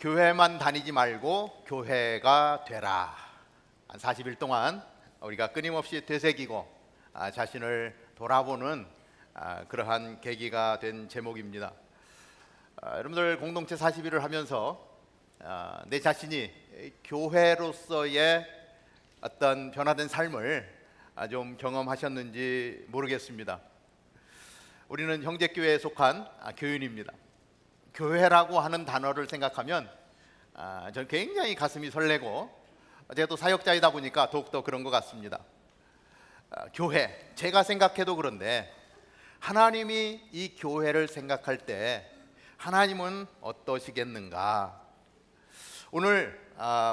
교회만 다니지 말고 교회가 되라. 한 40일 동안 우리가 끊임없이 되새기고 자신을 돌아보는 그러한 계기가 된 제목입니다. 여러분들 공동체 40일을 하면서 내 자신이 교회로서의 어떤 변화된 삶을 좀 경험하셨는지 모르겠습니다. 우리는 형제교회에 속한 교인입니다. 교회라고 하는 단어를 생각하면 저는 굉장히 가슴이 설레고, 제가 또 사역자이다 보니까 더욱더 그런 것 같습니다. 교회, 제가 생각해도 그런데 하나님이 이 교회를 생각할 때 하나님은 어떠시겠는가? 오늘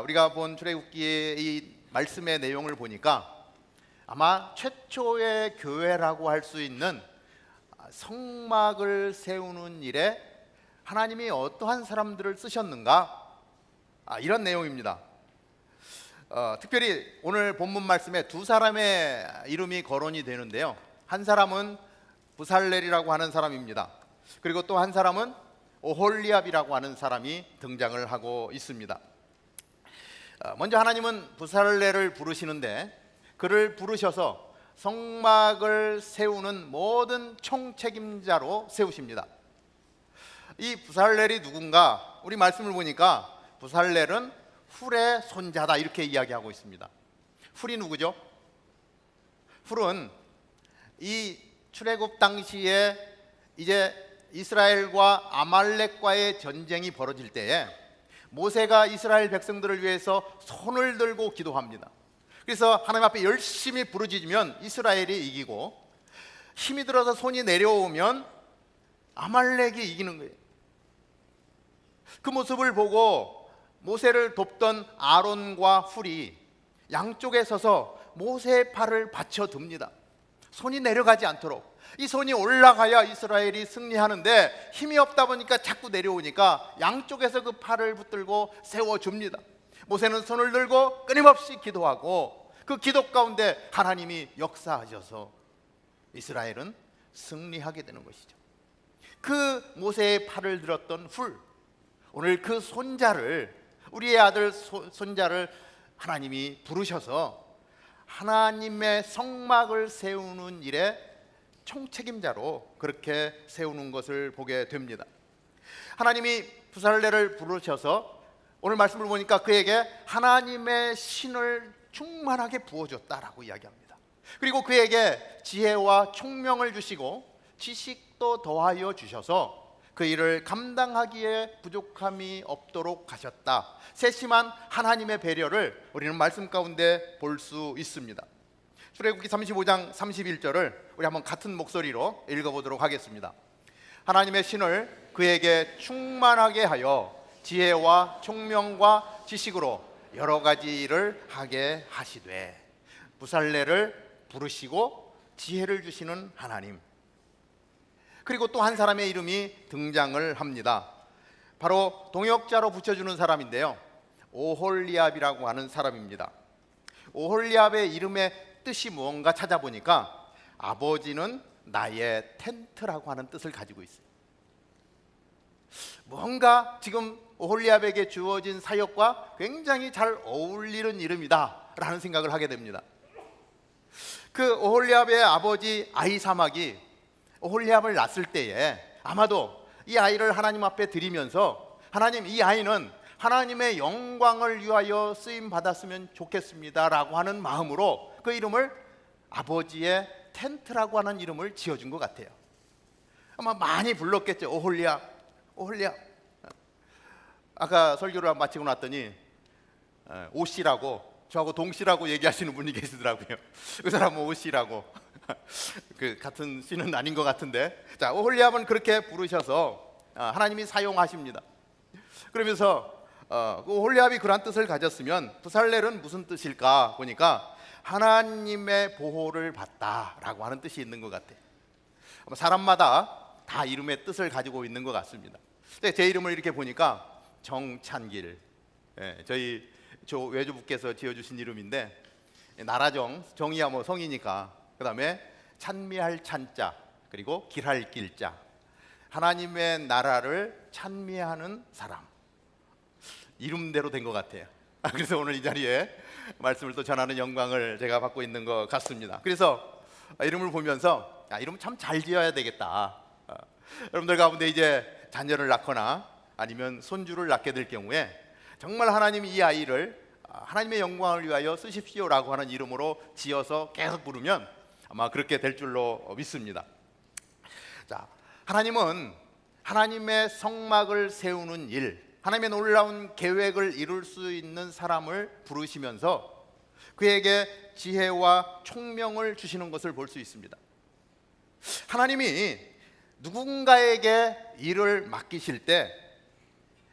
우리가 본 출애굽기의 이 말씀의 내용을 보니까 아마 최초의 교회라고 할 수 있는 성막을 세우는 일에 하나님이 어떠한 사람들을 쓰셨는가? 이런 내용입니다. 특별히 오늘 본문 말씀에 두 사람의 이름이 거론이 되는데요, 한 사람은 부살렐이라고 하는 사람입니다. 그리고 또 한 사람은 오홀리압이라고 하는 사람이 등장을 하고 있습니다. 먼저 하나님은 부살렐을 부르시는데, 그를 부르셔서 성막을 세우는 모든 총책임자로 세우십니다. 이 부살렐이 누군가? 우리 말씀을 보니까 부살렐은 훌의 손자다, 이렇게 이야기하고 있습니다. 훌이 누구죠? 훌은 이 출애굽 당시에 이제 이스라엘과 아말렉과의 전쟁이 벌어질 때에 모세가 이스라엘 백성들을 위해서 손을 들고 기도합니다. 그래서 하나님 앞에 열심히 부르짖으면 이스라엘이 이기고, 힘이 들어서 손이 내려오면 아말렉이 이기는 거예요. 그 모습을 보고 모세를 돕던 아론과 훌이 양쪽에 서서 모세의 팔을 받쳐듭니다. 손이 내려가지 않도록. 이 손이 올라가야 이스라엘이 승리하는데 힘이 없다 보니까 자꾸 내려오니까 양쪽에서 그 팔을 붙들고 세워줍니다. 모세는 손을 들고 끊임없이 기도하고, 그 기도 가운데 하나님이 역사하셔서 이스라엘은 승리하게 되는 것이죠. 그 모세의 팔을 들었던 훌, 오늘 그 손자를, 우리의 아들 손자를 하나님이 부르셔서 하나님의 성막을 세우는 일에 총책임자로 그렇게 세우는 것을 보게 됩니다. 하나님이 부살렐을 부르셔서 오늘 말씀을 보니까 그에게 하나님의 신을 충만하게 부어줬다라고 이야기합니다. 그리고 그에게 지혜와 총명을 주시고 지식도 더하여 주셔서 그 일을 감당하기에 부족함이 없도록 하셨다. 세심한 하나님의 배려를 우리는 말씀 가운데 볼 수 있습니다. 출애굽기 35장 31절을 우리 한번 같은 목소리로 읽어보도록 하겠습니다. 하나님의 신을 그에게 충만하게 하여 지혜와 총명과 지식으로 여러 가지 일을 하게 하시되, 부살렐을 부르시고 지혜를 주시는 하나님. 그리고 또 한 사람의 이름이 등장을 합니다. 바로 동역자로 붙여주는 사람인데요, 오홀리압이라고 하는 사람입니다. 오홀리압의 이름의 뜻이 무언가 찾아보니까 아버지는 나의 텐트라고 하는 뜻을 가지고 있어요. 뭔가 지금 오홀리압에게 주어진 사역과 굉장히 잘 어울리는 이름이다 라는 생각을 하게 됩니다. 그 오홀리압의 아버지 아히사막이 오홀리압을 낳았을 때에 아마도 이 아이를 하나님 앞에 드리면서, 하나님, 이 아이는 하나님의 영광을 위하여 쓰임 받았으면 좋겠습니다 라고 하는 마음으로 그 이름을 아버지의 텐트라고 하는 이름을 지어준 것 같아요. 아마 많이 불렀겠죠. 오홀리압, 오홀리압. 아까 설교를 마치고 났더니 오씨라고, 저하고 동씨라고 얘기하시는 분이 계시더라고요. 그 사람은 오씨라고. 그 같은 씨는 아닌 것 같은데, 자, 오홀리압은 그렇게 부르셔서 하나님이 사용하십니다. 그러면서 그 오홀리압이 그런 뜻을 가졌으면 부살렐은 무슨 뜻일까 보니까 하나님의 보호를 받다라고 하는 뜻이 있는 것 같아요. 사람마다 다 이름의 뜻을 가지고 있는 것 같습니다. 제 이름을 이렇게 보니까 정찬길, 저희 외조부께서 지어주신 이름인데, 나라정, 정이야 뭐 성이니까, 그 다음에 찬미할 찬자, 그리고 길할 길자, 하나님의 나라를 찬미하는 사람. 이름대로 된 것 같아요. 그래서 오늘 이 자리에 말씀을 또 전하는 영광을 제가 받고 있는 것 같습니다. 그래서 이름을 보면서 이름 참 잘 지어야 되겠다. 여러분들 가운데 이제 자녀를 낳거나 아니면 손주를 낳게 될 경우에 정말 하나님이 이 아이를 하나님의 영광을 위하여 쓰십시오라고 하는 이름으로 지어서 계속 부르면 아마 그렇게 될 줄로 믿습니다. 자, 하나님은 하나님의 성막을 세우는 일, 하나님의 놀라운 계획을 이룰 수 있는 사람을 부르시면서 그에게 지혜와 총명을 주시는 것을 볼 수 있습니다. 하나님이 누군가에게 일을 맡기실 때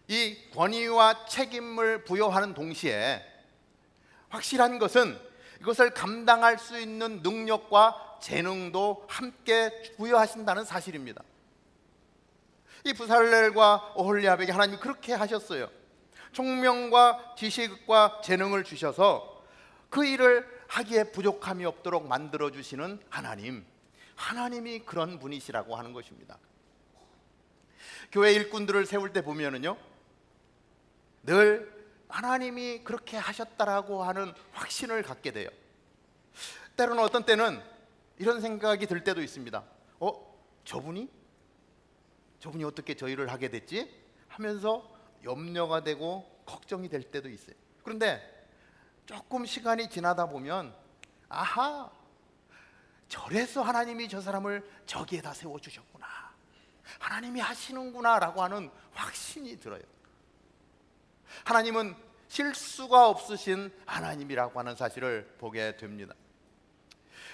이 권위와 책임을 부여하는 동시에 확실한 것은 이것을 감당할 수 있는 능력과 재능도 함께 부여하신다는 사실입니다. 이 부살렐과 오홀리압에게 하나님이 그렇게 하셨어요. 총명과 지식과 재능을 주셔서 그 일을 하기에 부족함이 없도록 만들어주시는 하나님이 그런 분이시라고 하는 것입니다. 교회 일꾼들을 세울 때 보면은요, 늘 하나님이 그렇게 하셨다라고 하는 확신을 갖게 돼요. 때로는 어떤 때는 이런 생각이 들 때도 있습니다. 저분이 어떻게 저 일을 하게 됐지? 하면서 염려가 되고 걱정이 될 때도 있어요. 그런데 조금 시간이 지나다 보면 아하, 저래서 하나님이 저 사람을 저기에다 세워주셨구나, 하나님이 하시는구나 라고 하는 확신이 들어요. 하나님은 실수가 없으신 하나님이라고 하는 사실을 보게 됩니다.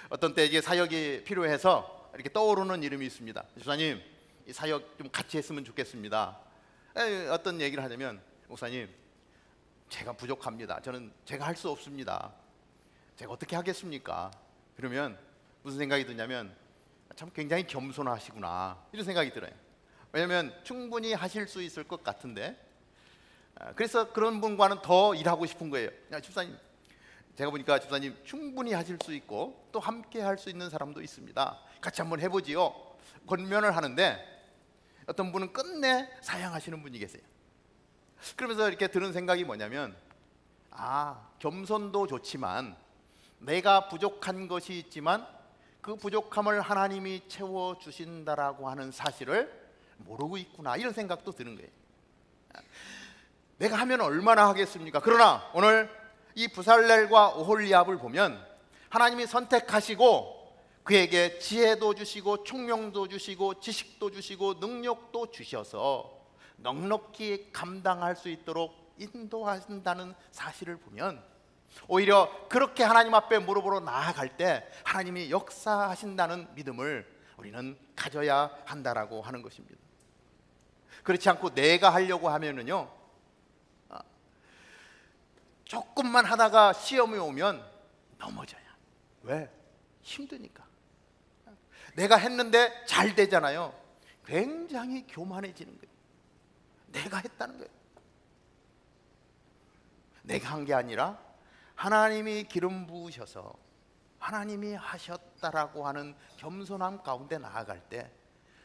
어떤 때 이게 사역이 필요해서 이렇게 떠오르는 이름이 있습니다. 목사님, 이 사역 좀 같이 했으면 좋겠습니다. 어떤 얘기를 하냐면, 목사님, 제가 부족합니다. 제가 할 수 없습니다. 제가 어떻게 하겠습니까? 그러면 무슨 생각이 드냐면, 참 굉장히 겸손하시구나, 이런 생각이 들어요. 왜냐하면 충분히 하실 수 있을 것 같은데, 그래서 그런 분과는 더 일하고 싶은 거예요. 집사님, 제가 보니까 집사님 충분히 하실 수 있고 또 함께 할 수 있는 사람도 있습니다. 같이 한번 해보지요. 권면을 하는데 어떤 분은 끝내 사양하시는 분이 계세요. 그러면서 이렇게 드는 생각이 뭐냐면, 겸손도 좋지만 내가 부족한 것이 있지만 그 부족함을 하나님이 채워주신다라고 하는 사실을 모르고 있구나, 이런 생각도 드는 거예요. 내가 하면 얼마나 하겠습니까? 그러나 오늘 이 부살렐과 오홀리압을 보면 하나님이 선택하시고 그에게 지혜도 주시고 총명도 주시고 지식도 주시고 능력도 주셔서 넉넉히 감당할 수 있도록 인도하신다는 사실을 보면, 오히려 그렇게 하나님 앞에 무릎으로 나아갈 때 하나님이 역사하신다는 믿음을 우리는 가져야 한다라고 하는 것입니다. 그렇지 않고 내가 하려고 하면은요, 조금만 하다가 시험이 오면 넘어져요. 왜? 힘드니까. 내가 했는데 잘 되잖아요. 굉장히 교만해지는 거예요. 내가 했다는 거예요. 내가 한 게 아니라 하나님이 기름 부으셔서 하나님이 하셨다라고 하는 겸손함 가운데 나아갈 때,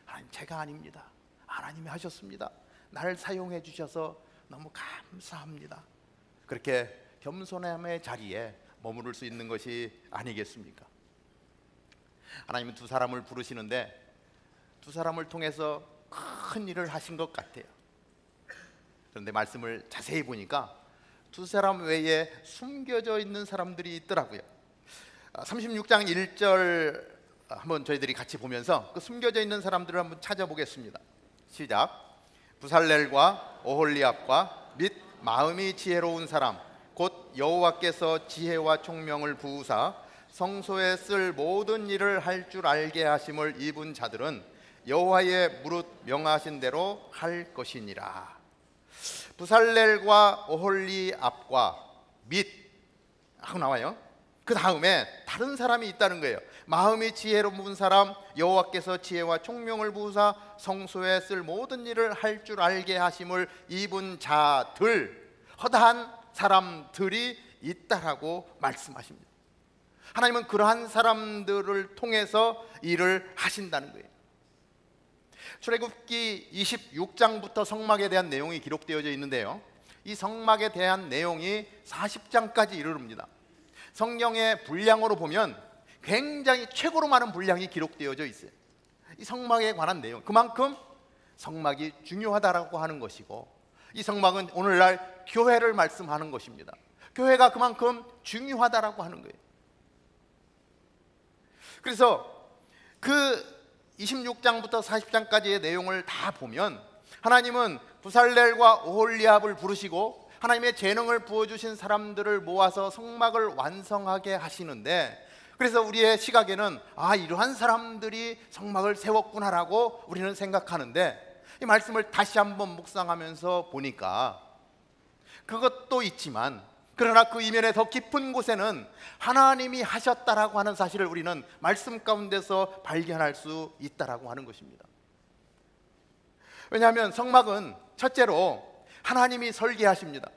하나님, 제가 아닙니다, 하나님이 하셨습니다, 나를 사용해 주셔서 너무 감사합니다, 그렇게 겸손함의 자리에 머무를 수 있는 것이 아니겠습니까? 하나님은 두 사람을 부르시는데 두 사람을 통해서 큰 일을 하신 것 같아요. 그런데 말씀을 자세히 보니까 두 사람 외에 숨겨져 있는 사람들이 있더라고요. 36장 1절 한번 저희들이 같이 보면서 그 숨겨져 있는 사람들을 한번 찾아보겠습니다. 시작. 부살렐과 오홀리압과 및 마음이 지혜로운 사람, 곧 여호와께서 지혜와 총명을 부으사 성소에 쓸 모든 일을 할 줄 알게 하심을 입은 자들은 여호와의 무릇 명하신 대로 할 것이니라. 부살렐과 오홀리압과 및 하고 나와요. 그 다음에 다른 사람이 있다는 거예요. 마음이 지혜로운 사람, 여호와께서 지혜와 총명을 부으사 성소에 쓸 모든 일을 할 줄 알게 하심을 입은 자들, 허다한 사람들이 있다라고 말씀하십니다. 하나님은 그러한 사람들을 통해서 일을 하신다는 거예요. 출애굽기 26장부터 성막에 대한 내용이 기록되어져 있는데요, 이 성막에 대한 내용이 40장까지 이르릅니다. 성경의 분량으로 보면 굉장히 최고로 많은 분량이 기록되어져 있어요. 이 성막에 관한 내용, 그만큼 성막이 중요하다라고 하는 것이고, 이 성막은 오늘날 교회를 말씀하는 것입니다. 교회가 그만큼 중요하다라고 하는 거예요. 그래서 그 26장부터 40장까지의 내용을 다 보면 하나님은 부살렐과 오홀리압을 부르시고 하나님의 재능을 부어주신 사람들을 모아서 성막을 완성하게 하시는데, 그래서 우리의 시각에는 이러한 사람들이 성막을 세웠구나라고 우리는 생각하는데, 이 말씀을 다시 한번 묵상하면서 보니까 그것도 있지만, 그러나 그 이면에 더 깊은 곳에는 하나님이 하셨다라고 하는 사실을 우리는 말씀 가운데서 발견할 수 있다라고 하는 것입니다. 왜냐하면 성막은 첫째로 하나님이 설계하십니다.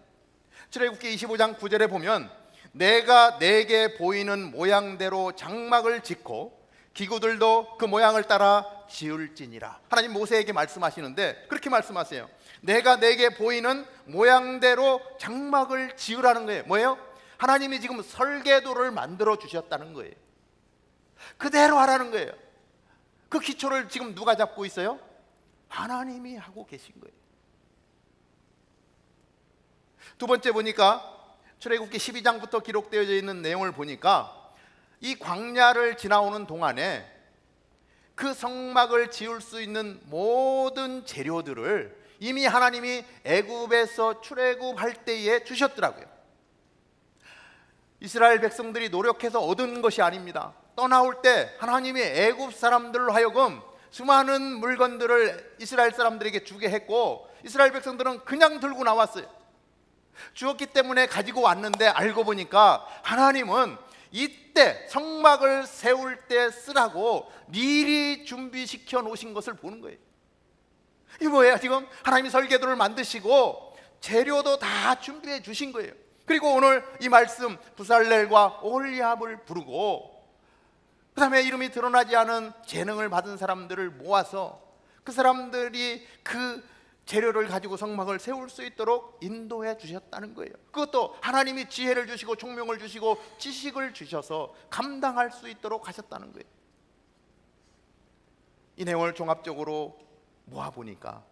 출애굽기 25장 9절에 보면 내가 내게 보이는 모양대로 장막을 짓고 기구들도 그 모양을 따라 지을지니라. 하나님 모세에게 말씀하시는데 그렇게 말씀하세요. 내가 내게 보이는 모양대로 장막을 지으라는 거예요. 뭐예요? 하나님이 지금 설계도를 만들어 주셨다는 거예요. 그대로 하라는 거예요. 그 기초를 지금 누가 잡고 있어요? 하나님이 하고 계신 거예요. 두 번째 보니까 출애굽기 12장부터 기록되어 있는 내용을 보니까 이 광야를 지나오는 동안에 그 성막을 지을 수 있는 모든 재료들을 이미 하나님이 애굽에서 출애굽할 때에 주셨더라고요. 이스라엘 백성들이 노력해서 얻은 것이 아닙니다. 떠나올 때 하나님이 애굽 사람들로 하여금 수많은 물건들을 이스라엘 사람들에게 주게 했고, 이스라엘 백성들은 그냥 들고 나왔어요. 주었기 때문에 가지고 왔는데 알고 보니까 하나님은 이때 성막을 세울 때 쓰라고 미리 준비시켜 놓으신 것을 보는 거예요. 이게 뭐예요? 지금 하나님이 설계도를 만드시고 재료도 다 준비해 주신 거예요. 그리고 오늘 이 말씀 부살렐과 오홀리압을 부르고, 그 다음에 이름이 드러나지 않은 재능을 받은 사람들을 모아서 그 사람들이 그 재료를 가지고 성막을 세울 수 있도록 인도해 주셨다는 거예요. 그것도 하나님이 지혜를 주시고 총명을 주시고 지식을 주셔서 감당할 수 있도록 하셨다는 거예요. 이 내용을 종합적으로 모아보니까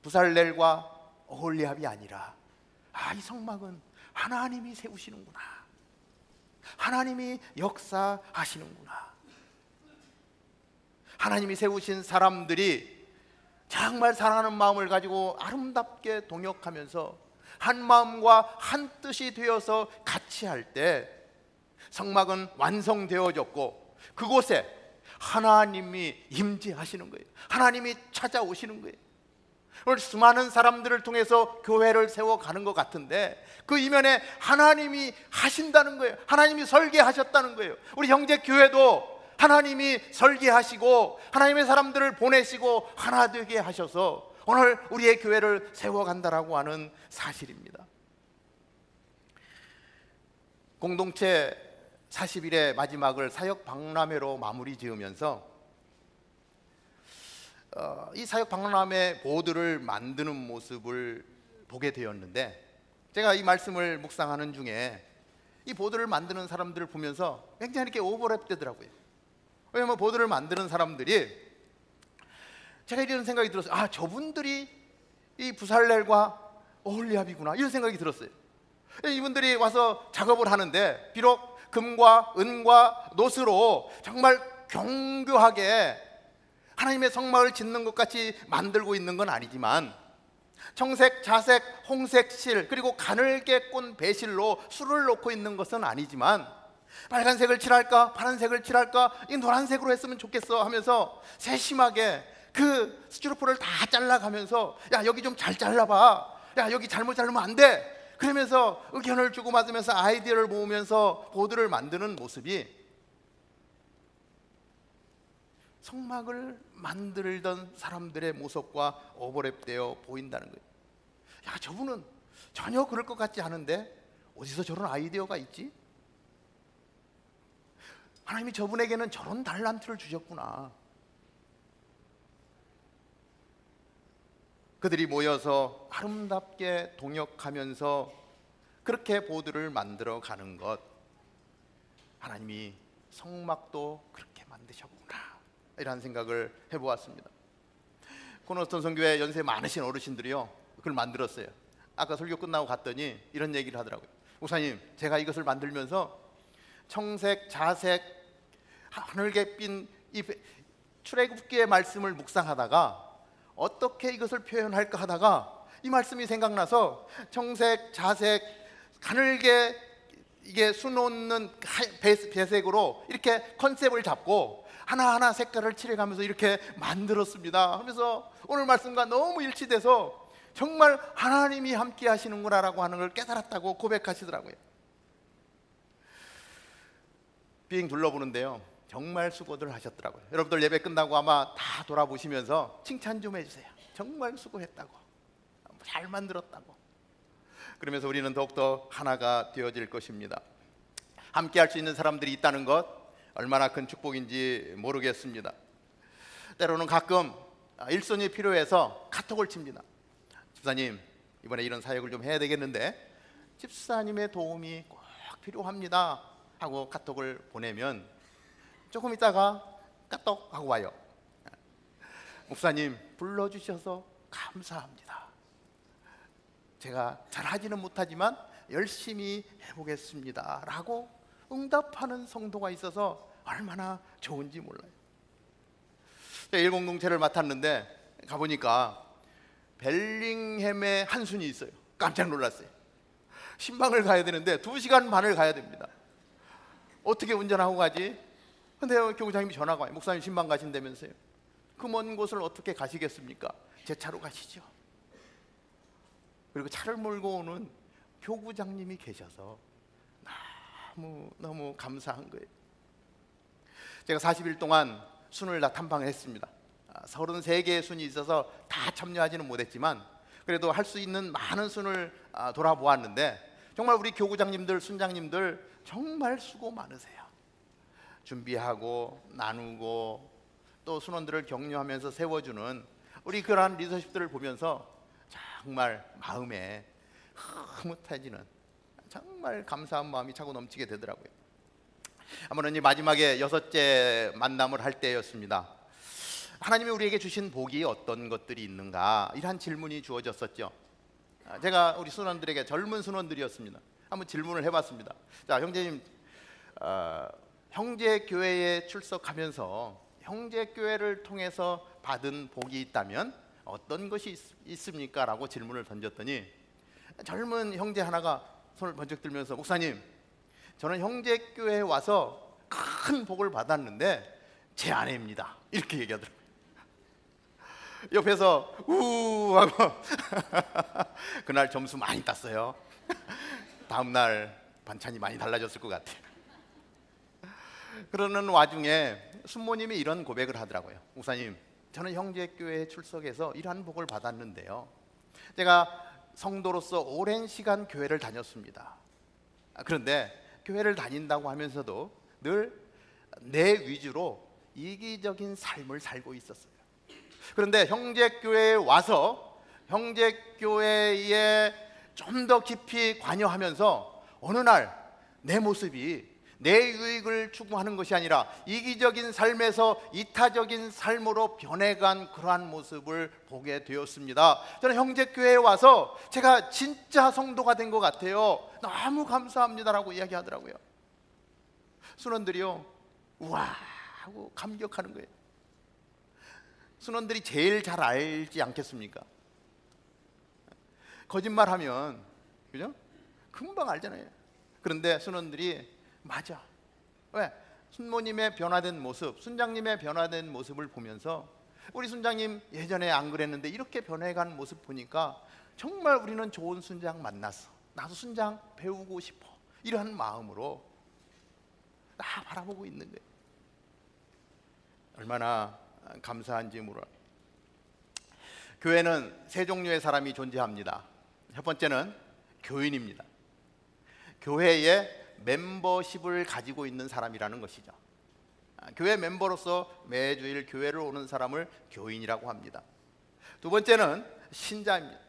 부살렐과 오홀리압이 아니라 이 성막은 하나님이 세우시는구나, 하나님이 역사하시는구나. 하나님이 세우신 사람들이 정말 사랑하는 마음을 가지고 아름답게 동역하면서 한 마음과 한 뜻이 되어서 같이 할 때 성막은 완성되어졌고, 그곳에 하나님이 임재하시는 거예요. 하나님이 찾아오시는 거예요. 오늘 수많은 사람들을 통해서 교회를 세워가는 것 같은데 그 이면에 하나님이 하신다는 거예요. 하나님이 설계하셨다는 거예요. 우리 형제 교회도 하나님이 설계하시고 하나님의 사람들을 보내시고 하나 되게 하셔서 오늘 우리의 교회를 세워간다라고 하는 사실입니다. 공동체 40일의 마지막을 사역 박람회로 마무리 지으면서 이 사역 박람회 보드를 만드는 모습을 보게 되었는데, 제가 이 말씀을 묵상하는 중에 이 보드를 만드는 사람들을 보면서 굉장히 이렇게 오버랩 되더라고요. 왜냐하면 보드를 만드는 사람들이, 제가 이런 생각이 들었어요. 저분들이 이 부살렐과 오홀리압이구나, 이런 생각이 들었어요. 이분들이 와서 작업을 하는데 비록 금과 은과 노스로 정말 견고하게 하나님의 성막을 짓는 것 같이 만들고 있는 건 아니지만, 청색, 자색, 홍색 실, 그리고 가늘게 꼰 배실로 술을 놓고 있는 것은 아니지만, 빨간색을 칠할까 파란색을 칠할까 이 노란색으로 했으면 좋겠어 하면서 세심하게 그 스티로폼을 다 잘라가면서 야 여기 좀 잘 잘라봐, 야 여기 잘못 자르면 안 돼, 그러면서 의견을 주고받으면서 아이디어를 모으면서 보드를 만드는 모습이 성막을 만들던 사람들의 모습과 오버랩되어 보인다는 거예요. 야 저분은 전혀 그럴 것 같지 않은데 어디서 저런 아이디어가 있지? 하나님이 저분에게는 저런 달란트를 주셨구나. 그들이 모여서 아름답게 동역하면서 그렇게 보드를 만들어 가는 것, 하나님이 성막도 그렇게 만드셨구나, 이런 생각을 해보았습니다. 코너스톤 선교회 연세 많으신 어르신들이요, 그걸 만들었어요. 아까 설교 끝나고 갔더니 이런 얘기를 하더라고요. 목사님, 제가 이것을 만들면서 청색, 자색, 하늘갯빛 이 출애굽기의 말씀을 묵상하다가 어떻게 이것을 표현할까 하다가 이 말씀이 생각나서 청색, 자색, 하늘개 이게 수놓는 배색으로 이렇게 컨셉을 잡고 하나하나 색깔을 칠해가면서 이렇게 만들었습니다 하면서 오늘 말씀과 너무 일치돼서 정말 하나님이 함께 하시는구나라고 하는 걸 깨달았다고 고백하시더라고요. 비행 둘러보는데요, 정말 수고들 하셨더라고요. 여러분들 예배 끝나고 아마 다 돌아보시면서 칭찬 좀 해주세요. 정말 수고했다고, 잘 만들었다고. 그러면서 우리는 더욱더 하나가 되어질 것입니다. 함께 할 수 있는 사람들이 있다는 것, 얼마나 큰 축복인지 모르겠습니다. 때로는 가끔 일손이 필요해서 카톡을 칩니다. 집사님, 이번에 이런 사역을 좀 해야 되겠는데 집사님의 도움이 꼭 필요합니다 하고 카톡을 보내면 조금 있다가 까똑 하고 와요. 목사님, 불러주셔서 감사합니다. 제가 잘하지는 못하지만 열심히 해보겠습니다 라고 응답하는 성도가 있어서 얼마나 좋은지 몰라요. 일 공동체를 맡았는데 가보니까 벨링햄에 한순이 있어요. 깜짝 놀랐어요. 신방을 가야 되는데 2시간 반을 가야 됩니다. 어떻게 운전하고 가지? 근데 교구장님이 전화가 와요. 목사님 신방 가신다면서요. 그 먼 곳을 어떻게 가시겠습니까? 제 차로 가시죠. 그리고 차를 몰고 오는 교구장님이 계셔서 너무 감사한 거예요. 제가 40일 동안 순을 다 탐방했습니다. 33개의 순이 있어서 다 참여하지는 못했지만 그래도 할 수 있는 많은 순을 돌아보았는데 정말 우리 교구장님들, 순장님들 정말 수고 많으세요. 준비하고 나누고 또 순원들을 격려하면서 세워주는 우리 그러한 리더십들을 보면서 정말 마음에 흐뭇해지는, 정말 감사한 마음이 차고 넘치게 되더라고요. 한번은 이 마지막에 6째 만남을 할 때였습니다. 하나님이 우리에게 주신 복이 어떤 것들이 있는가, 이러한 질문이 주어졌었죠. 제가 우리 순원들에게, 젊은 순원들이었습니다, 한번 질문을 해봤습니다. 자, 형제님, 형제교회에 출석하면서 형제교회를 통해서 받은 복이 있다면 어떤 것이 있습니까? 라고 질문을 던졌더니 젊은 형제 하나가 손을 번쩍 들면서, 목사님, 저는 형제교회에 와서 큰 복을 받았는데 제 아내입니다, 이렇게 얘기하더라고요. 옆에서 우 하고 그날 점수 많이 땄어요. 다음날 반찬이 많이 달라졌을 것 같아요. 그러는 와중에 순모님이 이런 고백을 하더라고요. 목사님, 저는 형제교회에 출석해서 이러한 복을 받았는데요, 제가 성도로서 오랜 시간 교회를 다녔습니다. 그런데 교회를 다닌다고 하면서도 늘 내 위주로 이기적인 삶을 살고 있었어요. 그런데 형제교회에 와서 형제교회에 좀 더 깊이 관여하면서 어느 날 내 모습이 내 유익을 추구하는 것이 아니라 이기적인 삶에서 이타적인 삶으로 변해간 그러한 모습을 보게 되었습니다. 저는 형제교회에 와서 제가 진짜 성도가 된 것 같아요. 너무 감사합니다라고 이야기하더라고요. 순원들이요, 우와 하고 감격하는 거예요. 순원들이 제일 잘 알지 않겠습니까? 거짓말하면, 그죠? 금방 알잖아요. 그런데 순원들이 맞아. 왜? 순모님의 변화된 모습, 순장님의 변화된 모습을 보면서 우리 순장님 예전에 안 그랬는데 이렇게 변해간 모습 보니까 정말 우리는 좋은 순장 만났어, 나도 순장 배우고 싶어, 이러한 마음으로 나 바라보고 있는 거예요. 얼마나 감사한지 몰라요. 교회는 세 종류의 사람이 존재합니다. 첫 번째는 교인입니다. 교회에 멤버십을 가지고 있는 사람이라는 것이죠. 교회 멤버로서 매주일 교회를 오는 사람을 교인이라고 합니다. 두 번째는 신자입니다.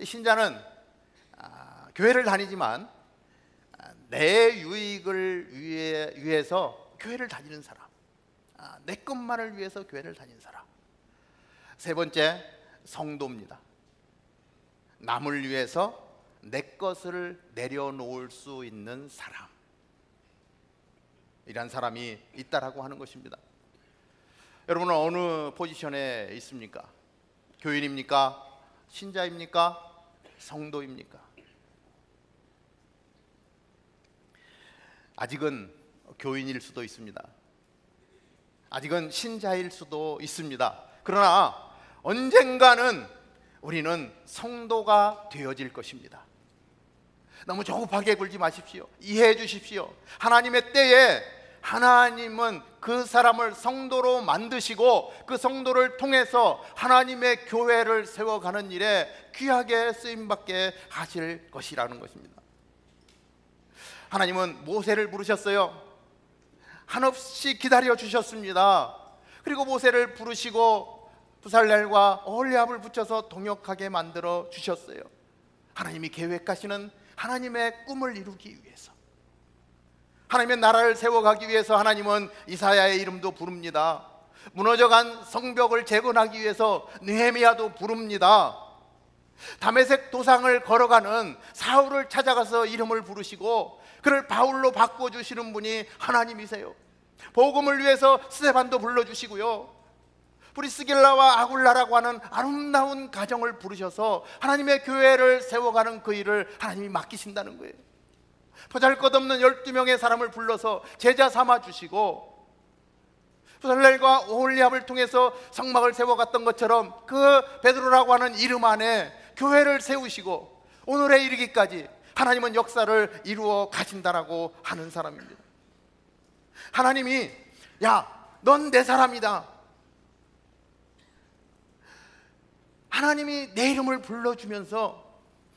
이 신자는 교회를 다니지만 내 유익을 위해서 교회를 다니는 사람, 내 것만을 위해서 교회를 다니는 사람. 세 번째, 성도입니다. 남을 위해서 내 것을 내려놓을 수 있는 사람, 이란 사람이 있다라고 하는 것입니다. 여러분은 어느 포지션에 있습니까? 교인입니까? 신자입니까? 성도입니까? 아직은 교인일 수도 있습니다. 아직은 신자일 수도 있습니다. 그러나 언젠가는 우리는 성도가 되어질 것입니다. 너무 조급하게 굴지 마십시오. 이해해 주십시오. 하나님의 때에 하나님은 그 사람을 성도로 만드시고 그 성도를 통해서 하나님의 교회를 세워가는 일에 귀하게 쓰임받게 하실 것이라는 것입니다. 하나님은 모세를 부르셨어요. 한없이 기다려 주셨습니다. 그리고 모세를 부르시고 부살렐과 오홀리압을 붙여서 동역하게 만들어 주셨어요. 하나님이 계획하시는 하나님의 꿈을 이루기 위해서, 하나님의 나라를 세워가기 위해서 하나님은 이사야의 이름도 부릅니다. 무너져간 성벽을 재건하기 위해서 느헤미야도 부릅니다. 다메섹 도상을 걸어가는 사울을 찾아가서 이름을 부르시고 그를 바울로 바꿔주시는 분이 하나님이세요. 복음을 위해서 스데반도 불러주시고요, 브리스길라와 아굴라라고 하는 아름다운 가정을 부르셔서 하나님의 교회를 세워가는 그 일을 하나님이 맡기신다는 거예요. 보잘것없는 12명의 사람을 불러서 제자 삼아주시고 부살렐과 오홀리압을 통해서 성막을 세워갔던 것처럼 그 베드로라고 하는 이름 안에 교회를 세우시고 오늘에 이르기까지 하나님은 역사를 이루어 가신다라고 하는 사람입니다. 하나님이 야, 넌 내 사람이다, 하나님이 내 이름을 불러주면서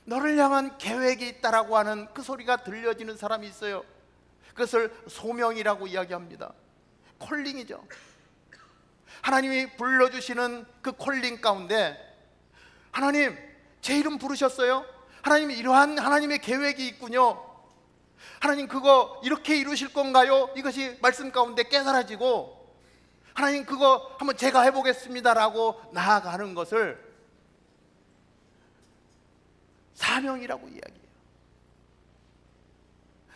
너를 향한 계획이 있다라고 하는 그 소리가 들려지는 사람이 있어요. 그것을 소명이라고 이야기합니다. 콜링이죠. 하나님이 불러주시는 그 콜링 가운데 하나님, 제 이름 부르셨어요? 하나님이 이러한 하나님의 계획이 있군요. 하나님, 그거 이렇게 이루실 건가요? 이것이 말씀 가운데 깨달아지고 하나님, 그거 한번 제가 해보겠습니다라고 나아가는 것을 사명이라고 이야기해요.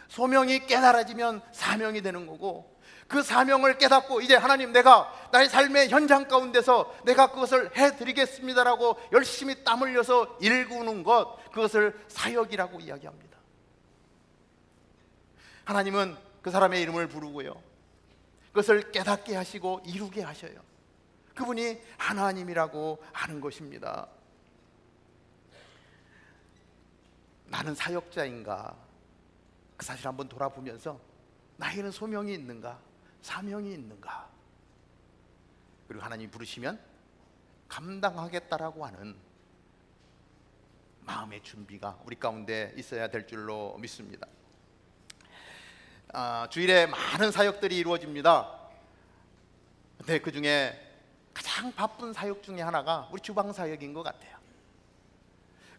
소명이 깨달아지면 사명이 되는 거고, 그 사명을 깨닫고 이제 하나님, 내가 나의 삶의 현장 가운데서 내가 그것을 해드리겠습니다라고 열심히 땀 흘려서 일구는 것, 그것을 사역이라고 이야기합니다. 하나님은 그 사람의 이름을 부르고요, 그것을 깨닫게 하시고 이루게 하셔요. 그분이 하나님이라고 하는 것입니다. 나는 사역자인가? 그 사실 한번 돌아보면서 나에게는 소명이 있는가? 사명이 있는가? 그리고 하나님이 부르시면 감당하겠다라고 하는 마음의 준비가 우리 가운데 있어야 될 줄로 믿습니다. 주일에 많은 사역들이 이루어집니다. 근데 그 중에 가장 바쁜 사역 중에 하나가 우리 주방 사역인 것 같아요.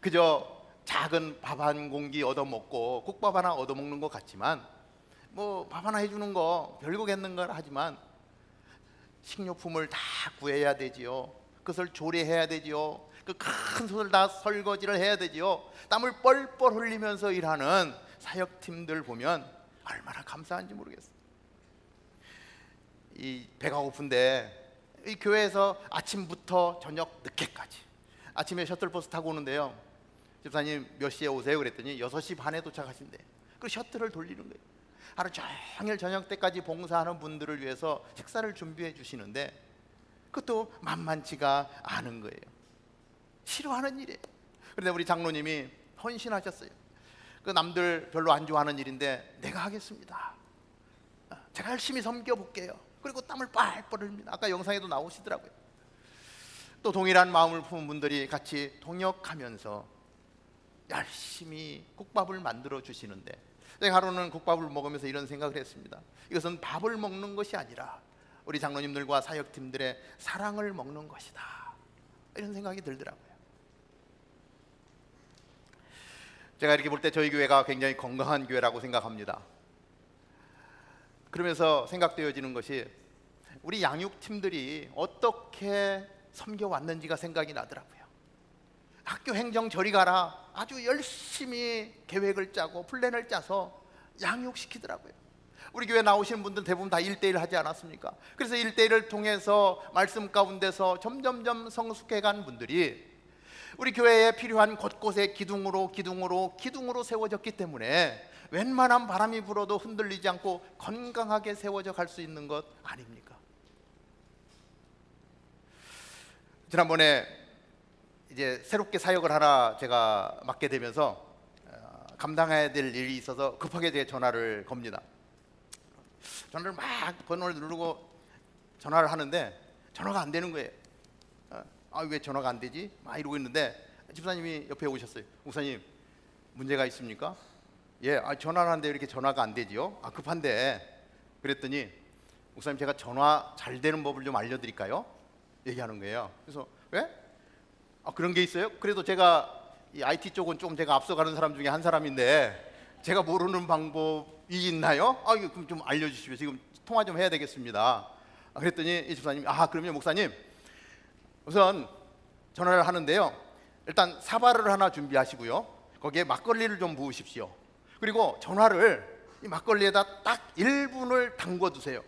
그저 작은 밥 한 공기 얻어먹고 국밥 하나 얻어먹는 것 같지만, 뭐 밥 하나 해주는 거 별거겠는가 하지만 식료품을 다 구해야 되지요. 그것을 조리해야 되지요. 그 큰 손을 다 설거지를 해야 되지요. 땀을 뻘뻘 흘리면서 일하는 사역팀들 보면 얼마나 감사한지 모르겠어요. 이 배가 고픈데 이 교회에서 아침부터 저녁 늦게까지, 아침에 셔틀버스 타고 오는데요, 집사님 몇 시에 오세요? 그랬더니 6시 반에 도착하신대. 그 셔틀을 돌리는 거예요. 하루 종일 저녁 때까지 봉사하는 분들을 위해서 식사를 준비해 주시는데 그것도 만만치가 않은 거예요. 싫어하는 일이에요. 그런데 우리 장로님이 헌신하셨어요. 그 남들 별로 안 좋아하는 일인데 내가 하겠습니다. 제가 열심히 섬겨볼게요. 그리고 땀을 뻘뻘 흘립니다. 아까 영상에도 나오시더라고요. 또 동일한 마음을 품은 분들이 같이 동역하면서 열심히 국밥을 만들어 주시는데, 제가 하루는 국밥을 먹으면서 이런 생각을 했습니다. 이것은 밥을 먹는 것이 아니라 우리 장로님들과 사역팀들의 사랑을 먹는 것이다, 이런 생각이 들더라고요. 제가 이렇게 볼 때 저희 교회가 굉장히 건강한 교회라고 생각합니다. 그러면서 생각되어지는 것이 우리 양육팀들이 어떻게 섬겨왔는지가 생각이 나더라고요. 학교 행정 저리 가라 아주 열심히 계획을 짜고 플랜을 짜서 양육시키더라고요. 우리 교회 나오시는 분들 대부분 다 1대1 하지 않았습니까? 그래서 1대1을 통해서 말씀 가운데서 점점점 성숙해간 분들이 우리 교회에 필요한 곳곳에 기둥으로 세워졌기 때문에 웬만한 바람이 불어도 흔들리지 않고 건강하게 세워져 갈 수 있는 것 아닙니까? 지난번에 이제 새롭게 사역을 하나 제가 맡게 되면서 감당해야 될 일이 있어서 급하게 제 전화를 겁니다. 전화를 막 번호를 누르고 전화를 하는데 전화가 안 되는 거예요. 왜 전화가 안 되지? 막 이러고 있는데 집사님이 옆에 오셨어요. 목사님, 문제가 있습니까? 예, 전화를 하는데 이렇게 전화가 안 되지요? 급한데. 그랬더니 목사님, 제가 전화 잘 되는 법을 좀 알려드릴까요? 얘기하는 거예요. 그래서 왜? 그런 게 있어요? 그래도 제가 이 IT 쪽은 좀 제가 앞서가는 사람 중에 한 사람인데 제가 모르는 방법이 있나요? 그럼 좀 알려주시오. 지금 통화 좀 해야 되겠습니다. 그랬더니 이 집사님이 그러면 목사님, 우선 전화를 하는데요, 일단 사발을 하나 준비하시고요, 거기에 막걸리를 좀 부으십시오. 그리고 전화를 이 막걸리에다 딱 1분을 담궈 두세요.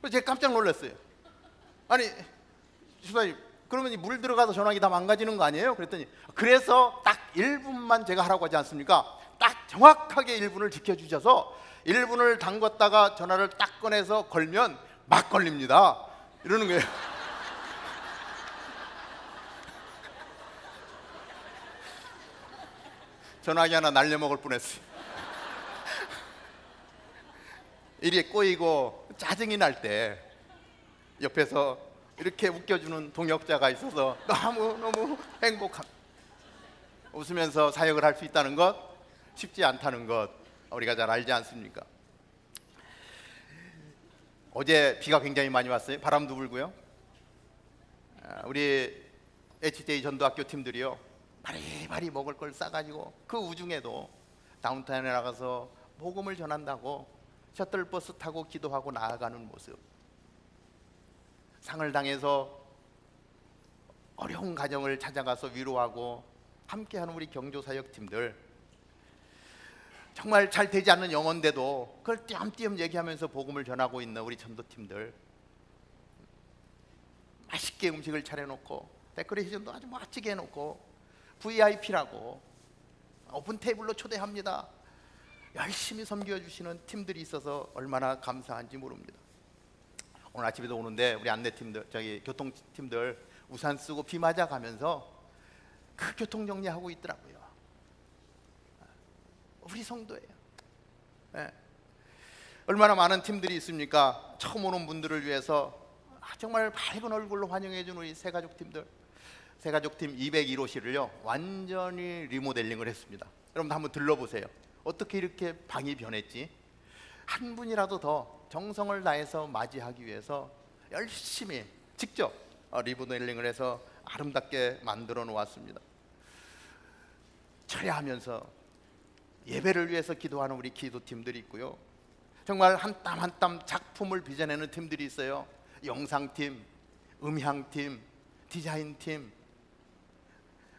그래서 제가 깜짝 놀랐어요. 아니 집사님, 그러면 이 물 들어가서 전화기 다 망가지는 거 아니에요? 그랬더니 그래서 딱 1분만 제가 하라고 하지 않습니까? 딱 정확하게 1분을 지켜주셔서 1분을 담궜다가 전화를 딱 꺼내서 걸면 막걸리입니다 이러는 거예요. 전화기 하나 날려먹을 뻔했어요. 일이 꼬이고 짜증이 날 때 옆에서 이렇게 웃겨주는 동역자가 있어서 너무 행복합니다. 웃으면서 사역을 할 수 있다는 것, 쉽지 않다는 것 우리가 잘 알지 않습니까? 어제 비가 굉장히 많이 왔어요. 바람도 불고요. 우리 HJ 전도학교 팀들이요, 바리바리 먹을 걸 싸가지고 그 우중에도 다운타운에 나가서 복음을 전한다고 셔틀버스 타고 기도하고 나아가는 모습, 상을 당해서 어려운 가정을 찾아가서 위로하고 함께하는 우리 경조사역팀들, 정말 잘 되지 않는 영혼인데도 그걸 띄엄띄엄 얘기하면서 복음을 전하고 있는 우리 전도팀들, 맛있게 음식을 차려놓고 데코레이션도 아주 멋지게 해놓고 VIP라고 오픈 테이블로 초대합니다. 열심히 섬겨주시는 팀들이 있어서 얼마나 감사한지 모릅니다. 오늘 아침에도 오는데 우리 안내팀들, 교통팀들 우산 쓰고 비 맞아 가면서 그 교통 정리하고 있더라고요. 우리 성도예요. 네. 얼마나 많은 팀들이 있습니까? 처음 오는 분들을 위해서 정말 밝은 얼굴로 환영해 준 우리 새가족팀들, 새가족팀 201호실을요 완전히 리모델링을 했습니다. 여러분도 한번 들러보세요. 어떻게 이렇게 방이 변했지? 한 분이라도 더 정성을 다해서 맞이하기 위해서 열심히 직접 리모델링을 해서 아름답게 만들어 놓았습니다. 철야하면서 예배를 위해서 기도하는 우리 기도팀들이 있고요, 정말 한 땀 한 땀 작품을 빚어내는 팀들이 있어요. 영상팀, 음향팀, 디자인팀,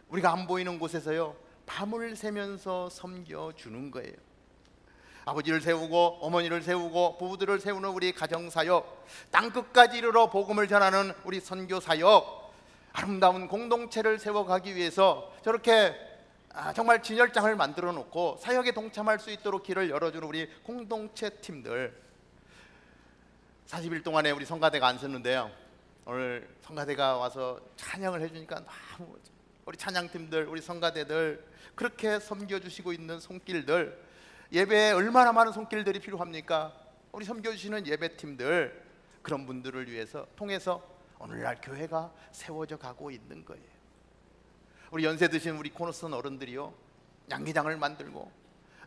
우리가 안 보이는 곳에서요 밤을 새면서 섬겨주는 거예요. 아버지를 세우고 어머니를 세우고 부부들을 세우는 우리 가정사역, 땅끝까지 이르러 복음을 전하는 우리 선교사역, 아름다운 공동체를 세워가기 위해서 저렇게 정말 진열장을 만들어 놓고 사역에 동참할 수 있도록 길을 열어주는 우리 공동체 팀들, 40일 동안에 우리 성가대가 안 섰는데요, 오늘 성가대가 와서 찬양을 해주니까 너무, 우리 찬양팀들, 우리 성가대들 그렇게 섬겨주시고 있는 손길들, 예배에 얼마나 많은 손길들이 필요합니까? 우리 섬겨주시는 예배팀들, 그런 분들을 위해서 통해서 오늘날 교회가 세워져 가고 있는 거예요. 우리 연세 드신 우리 코너슨 어른들이요 양계장을 만들고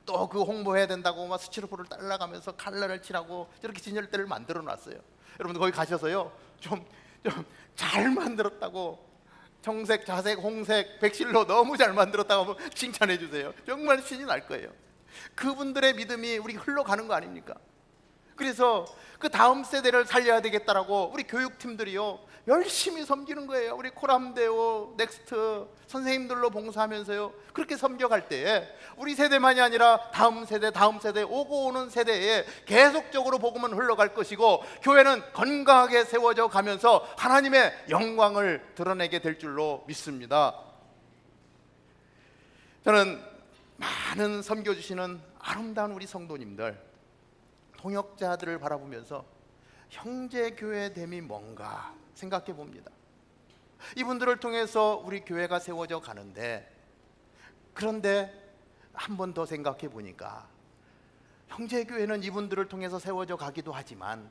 또 그 홍보해야 된다고 막 스티로폼을 딸라가면서 칼라를 칠하고 저렇게 진열대를 만들어 놨어요. 여러분들 거기 가셔서요 좀 잘 만들었다고 청색, 자색, 홍색, 백실로 너무 잘 만들었다고 칭찬해 주세요. 정말 신이 날 거예요. 그분들의 믿음이 우리 흘러가는 거 아닙니까? 그래서 그 다음 세대를 살려야 되겠다라고 우리 교육팀들이요 열심히 섬기는 거예요. 우리 코람데오, 넥스트 선생님들로 봉사하면서요 그렇게 섬겨갈 때에 우리 세대만이 아니라 다음 세대 오고 오는 세대에 계속적으로 복음은 흘러갈 것이고 교회는 건강하게 세워져 가면서 하나님의 영광을 드러내게 될 줄로 믿습니다. 저는 많은 섬겨주시는 아름다운 우리 성도님들, 동역자들을 바라보면서 형제교회됨이 뭔가 생각해 봅니다. 이분들을 통해서 우리 교회가 세워져 가는데, 그런데 한 번 더 생각해 보니까 형제교회는 이분들을 통해서 세워져 가기도 하지만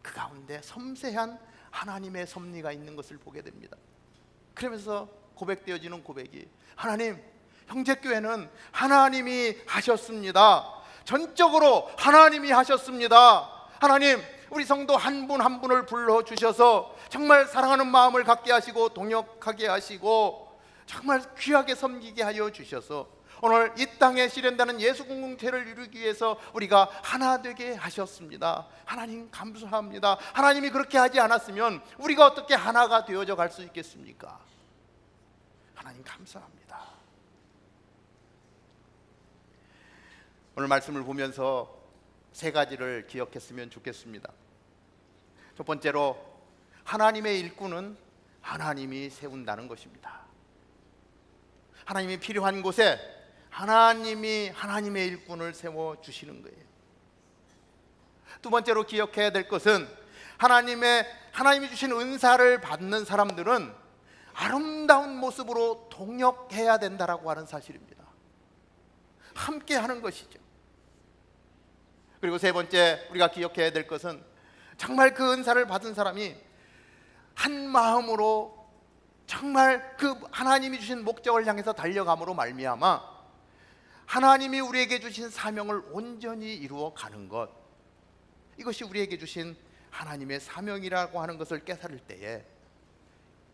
그 가운데 섬세한 하나님의 섭리가 있는 것을 보게 됩니다. 그러면서 고백되어지는 고백이, 하나님, 형제교회는 하나님이 하셨습니다. 전적으로 하나님이 하셨습니다. 하나님, 우리 성도 한 분 한 분을 불러주셔서 정말 사랑하는 마음을 갖게 하시고 동역하게 하시고 정말 귀하게 섬기게 하여 주셔서 오늘 이 땅에 실현되는 예수 공동체를 이루기 위해서 우리가 하나 되게 하셨습니다. 하나님 감사합니다. 하나님이 그렇게 하지 않았으면 우리가 어떻게 하나가 되어져 갈 수 있겠습니까? 하나님 감사합니다. 오늘 말씀을 보면서 세 가지를 기억했으면 좋겠습니다. 첫 번째로, 하나님의 일꾼은 하나님이 세운다는 것입니다. 하나님이 필요한 곳에 하나님이 하나님의 일꾼을 세워주시는 거예요. 두 번째로 기억해야 될 것은, 하나님이 주신 은사를 받는 사람들은 아름다운 모습으로 동역해야 된다라고 하는 사실입니다. 함께 하는 것이죠. 그리고 세 번째 우리가 기억해야 될 것은, 정말 그 은사를 받은 사람이 한 마음으로 정말 그 하나님이 주신 목적을 향해서 달려감으로 말미암아 하나님이 우리에게 주신 사명을 온전히 이루어 가는 것, 이것이 우리에게 주신 하나님의 사명이라고 하는 것을 깨달을 때에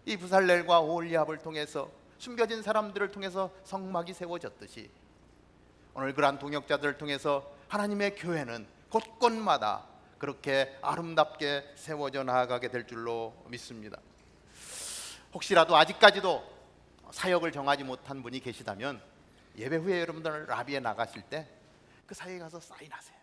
이 부살렐과 오홀리압을 통해서 숨겨진 사람들을 통해서 성막이 세워졌듯이 오늘 그러한 동역자들을 통해서 하나님의 교회는 곳곳마다 그렇게 아름답게 세워져 나아가게 될 줄로 믿습니다. 혹시라도 아직까지도 사역을 정하지 못한 분이 계시다면 예배 후에 여러분들 라비에 나가실 때 그 사역에 가서 사인하세요.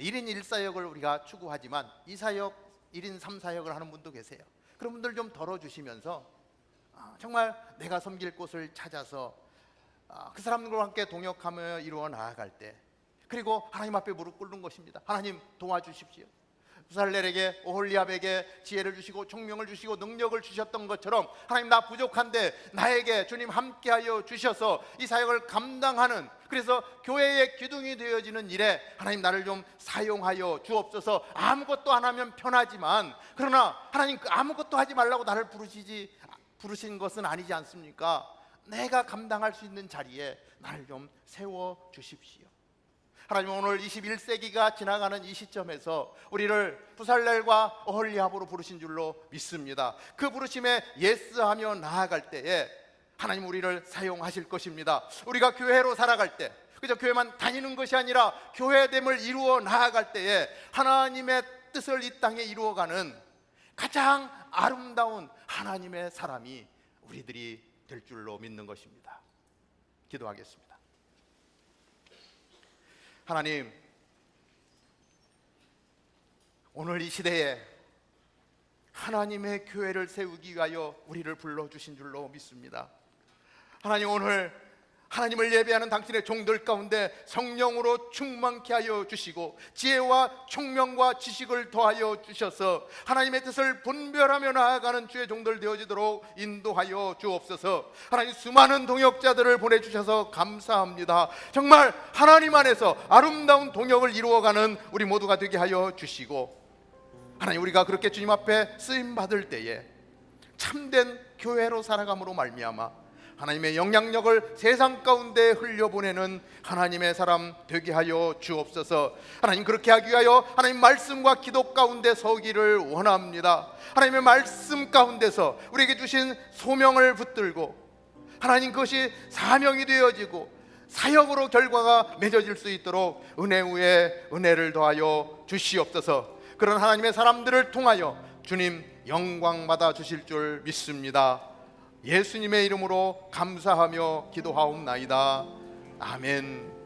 1인 1사역을 우리가 추구하지만 2사역, 1인 3사역을 하는 분도 계세요. 그런 분들 좀 덜어주시면서 정말 내가 섬길 곳을 찾아서 그 사람들과 함께 동역하며 이루어 나아갈 때, 그리고 하나님 앞에 무릎 꿇는 것입니다. 하나님 도와주십시오. 부살렐에게, 오홀리압에게 지혜를 주시고 총명을 주시고 능력을 주셨던 것처럼 하나님, 나 부족한데 나에게 주님 함께하여 주셔서 이 사역을 감당하는, 그래서 교회의 기둥이 되어지는 일에 하나님 나를 좀 사용하여 주옵소서. 아무것도 안 하면 편하지만, 그러나 하나님 아무것도 하지 말라고 나를 부르신 것은 아니지 않습니까? 내가 감당할 수 있는 자리에 나를 좀 세워 주십시오. 하나님, 오늘 21세기가 지나가는 이 시점에서 우리를 부살렐과 오홀리압으로 부르신 줄로 믿습니다. 그 부르심에 예스하며 나아갈 때에 하나님 우리를 사용하실 것입니다. 우리가 교회로 살아갈 때, 그저 교회만 다니는 것이 아니라 교회됨을 이루어 나아갈 때에 하나님의 뜻을 이 땅에 이루어가는 가장 아름다운 하나님의 사람이 우리들이 될 줄로 믿는 것입니다. 기도하겠습니다. 하나님, 오늘 이 시대에 하나님의 교회를 세우기 위하여 우리를 불러주신 줄로 믿습니다. 하나님, 오늘 하나님을 예배하는 당신의 종들 가운데 성령으로 충만케 하여 주시고 지혜와 총명과 지식을 더하여 주셔서 하나님의 뜻을 분별하며 나아가는 주의 종들 되어지도록 인도하여 주옵소서. 하나님, 수많은 동역자들을 보내주셔서 감사합니다. 정말 하나님 안에서 아름다운 동역을 이루어가는 우리 모두가 되게 하여 주시고, 하나님, 우리가 그렇게 주님 앞에 쓰임받을 때에 참된 교회로 살아감으로 말미암아 하나님의 영향력을 세상 가운데 흘려보내는 하나님의 사람 되게 하여 주옵소서. 하나님, 그렇게 하기 위하여 하나님 말씀과 기도 가운데 서기를 원합니다. 하나님의 말씀 가운데서 우리에게 주신 소명을 붙들고 하나님, 그것이 사명이 되어지고 사역으로 결과가 맺어질 수 있도록 은혜 위에 은혜를 더하여 주시옵소서. 그런 하나님의 사람들을 통하여 주님 영광 받아 주실 줄 믿습니다. 예수님의 이름으로 감사하며 기도하옵나이다. 아멘.